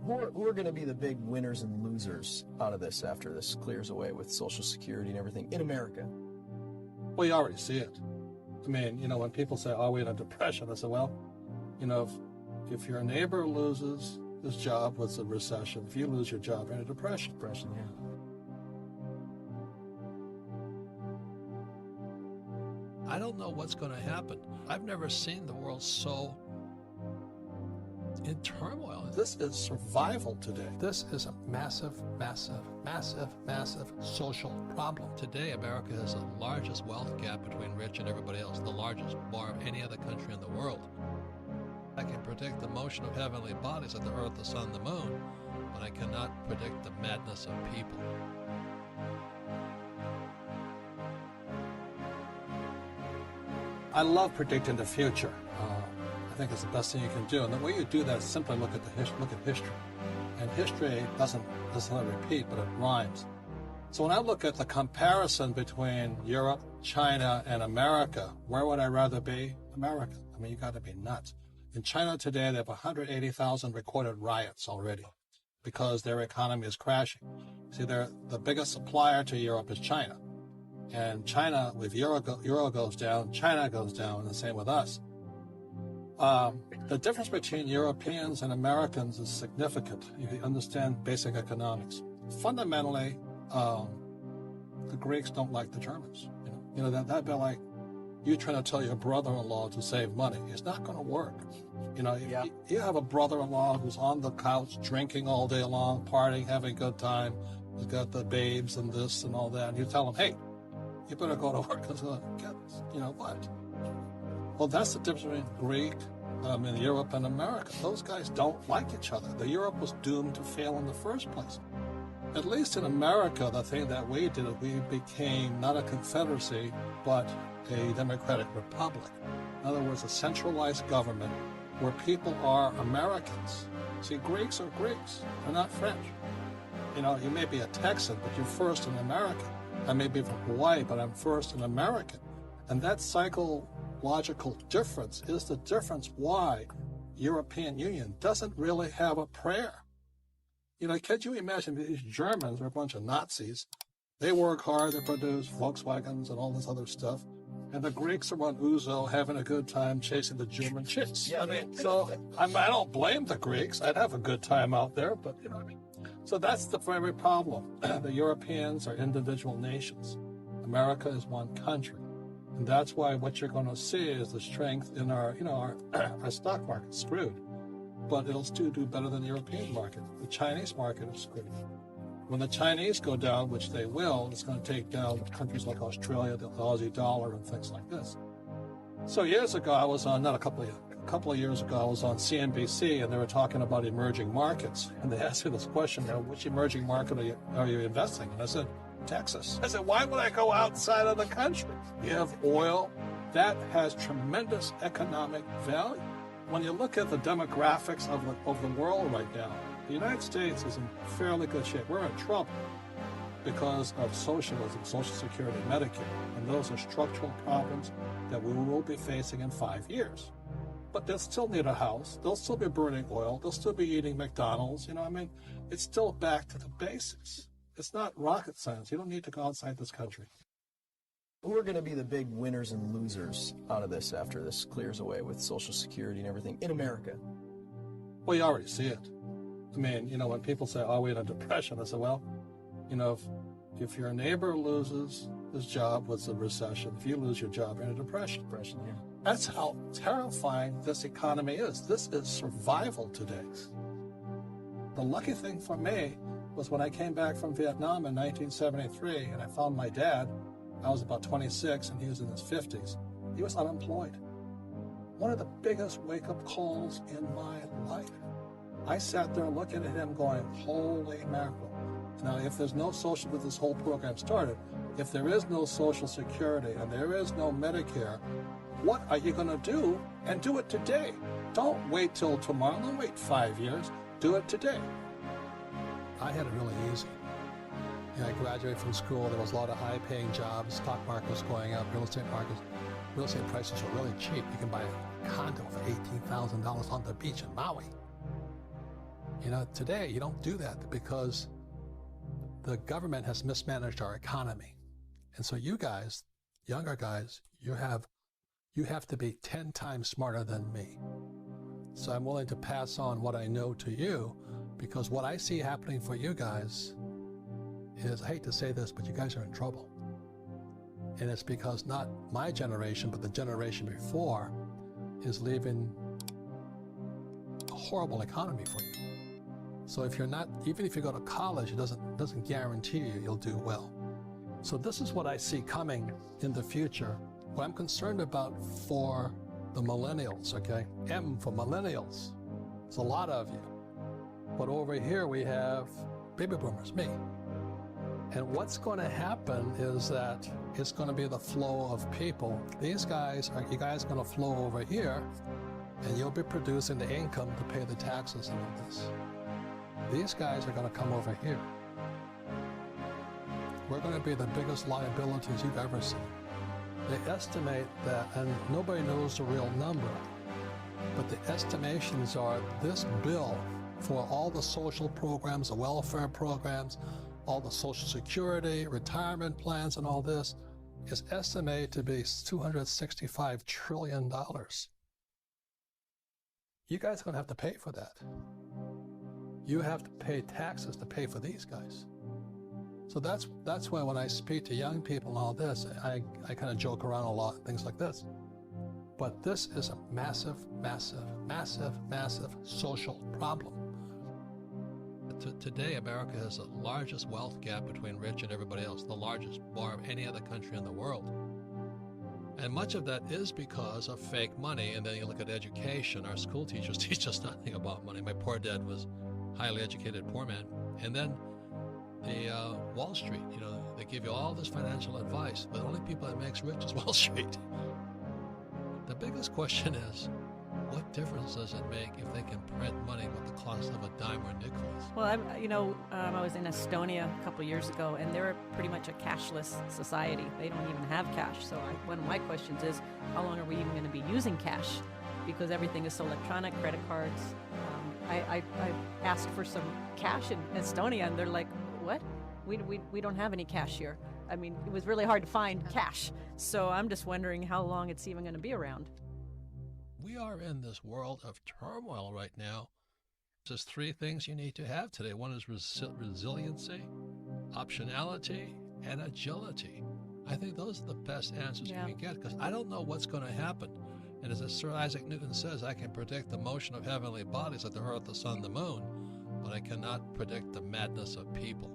Who are going to be the big winners and losers out of this after this clears away with Social Security and everything in America? Well, you already see it. I mean, when people say, "Oh, we're in a depression," I say, well, if your neighbor loses his job with a recession, if you lose your job, you're in a depression. Depression, yeah. I don't know what's going to happen. I've never seen the world so in turmoil. This is survival today. This is a massive, massive, massive, massive social problem. Today, America has the largest wealth gap between rich and everybody else, the largest bar of any other country in the world. I can predict the motion of heavenly bodies like the earth, the sun, the moon, but I cannot predict the madness of people. I love predicting the future. I think it's the best thing you can do. And the way you do that is simply look at history. And history doesn't necessarily repeat, but it rhymes. So when I look at the comparison between Europe, China, and America, where would I rather be? America. I mean, you got to be nuts. In China today, they have 180,000 recorded riots already because their economy is crashing. See, the biggest supplier to Europe is China. And China, if euro goes down, China goes down, and the same with us. The difference between Europeans and Americans is significant if you understand basic economics. Fundamentally, the Greeks don't like the Germans. That'd be like you trying to tell your brother-in-law to save money. It's not going to work. You have a brother-in-law who's on the couch drinking all day long, partying, having a good time. He's got the babes and this and all that. And you tell him, hey, you better go to work because what? Well, that's the difference between Greek, in Europe and America. Those guys don't like each other. The Europe was doomed to fail in the first place. At least in America, the thing that we did, we became not a confederacy, but a democratic republic. In other words, a centralized government where people are Americans. See, Greeks are Greeks. They're not French. You may be a Texan, but you're first an American. I may be from Hawaii, but I'm first an American. And that psychological difference is the difference why European Union doesn't really have a prayer. Can't you imagine these Germans are a bunch of Nazis? They work hard to produce Volkswagens and all this other stuff. And the Greeks are on Ouzo having a good time chasing the German chicks. Yeah, I don't blame the Greeks. I'd have a good time out there, but So that's the primary problem. The Europeans are individual nations. America is one country. And that's why what you're going to see is the strength in our stock market screwed. But it'll still do better than the European market. The Chinese market is screwed. When the Chinese go down, which they will, it's going to take down countries like Australia, the Aussie dollar, and things like this. So years ago, I was on, a couple of years ago, I was on CNBC, and they were talking about emerging markets. And they asked me this question, which emerging market are you investing in? And I said, Texas. I said, why would I go outside of the country? You have oil. That has tremendous economic value. When you look at the demographics of the world right now, the United States is in fairly good shape. We're in trouble because of socialism, Social Security, Medicare. And those are structural problems that we will be facing in 5 years. But they'll still need a house. They'll still be burning oil. They'll still be eating McDonald's. It's still back to the basics. It's not rocket science. You don't need to go outside this country. Who are going to be the big winners and losers out of this after this clears away with Social Security and everything in America? Well, you already see it. I mean, when people say, oh, we're in a depression, I say, well, if your neighbor loses his job with a recession, if you lose your job, you're in a depression. Depression, yeah. That's how terrifying this economy is. This is survival today. The lucky thing for me was when I came back from Vietnam in 1973 and I found my dad. I was about 26 and he was in his 50s. He was unemployed. One of the biggest wake-up calls in my life. I sat there looking at him going, holy mackerel. Now, if there's no social, with this whole program started, if there is no Social Security and there is no Medicare, what are you going to do? And do it today. Don't wait till tomorrow. Don't wait 5 years. Do it today. I had it really easy. I graduated from school. There was a lot of high-paying jobs. Stock market was going up. Real estate prices were really cheap. You can buy a condo for $18,000 on the beach in Maui. You know, today you don't do that because the government has mismanaged our economy. And so you guys, younger guys, you have to be 10 times smarter than me. So I'm willing to pass on what I know to you, because what I see happening for you guys is, I hate to say this, but you guys are in trouble. And it's because not my generation, but the generation before is leaving a horrible economy for you. So if you're not, even if you go to college, it doesn't guarantee you'll do well. So this is what I see coming in the future. What I'm concerned about for the millennials, okay? M for millennials. It's a lot of you. But over here we have baby boomers, me. And what's going to happen is that it's going to be the flow of people. You guys are going to flow over here, and you'll be producing the income to pay the taxes and all this. These guys are going to come over here. We're going to be the biggest liabilities you've ever seen. They estimate that, and nobody knows the real number, but the estimations are this bill for all the social programs, the welfare programs, all the Social Security, retirement plans, and all this is estimated to be $265 trillion. You guys are going to have to pay for that. You have to pay taxes to pay for these guys. So that's why when I speak to young people and all this, I kind of joke around a lot, things like this. But this is a massive, massive, massive, massive social problem. Today, America has the largest wealth gap between rich and everybody else, the largest bar of any other country in the world. And much of that is because of fake money. And then you look at education. Our school teachers teach us nothing about money. My poor dad was a highly educated poor man. And then the Wall Street, you know, they give you all this financial advice, but the only people that makes rich is Wall Street. The biggest question is, what difference does it make if they can print money with the cost of a dime or nickel? Well, I was in Estonia a couple years ago, and they're pretty much a cashless society. They don't even have cash. So one of my questions is, how long are we even going to be using cash? Because everything is so electronic, credit cards. I asked for some cash in Estonia, and they're like, what? We don't have any cash here. I mean, it was really hard to find cash. So I'm just wondering how long it's even going to be around. We are in this world of turmoil right now. There's three things you need to have today. One is resiliency, optionality, and agility. I think those are the best answers you can get, because I don't know what's going to happen. And as Sir Isaac Newton says, I can predict the motion of heavenly bodies like the earth, the sun, the moon, but I cannot predict the madness of people.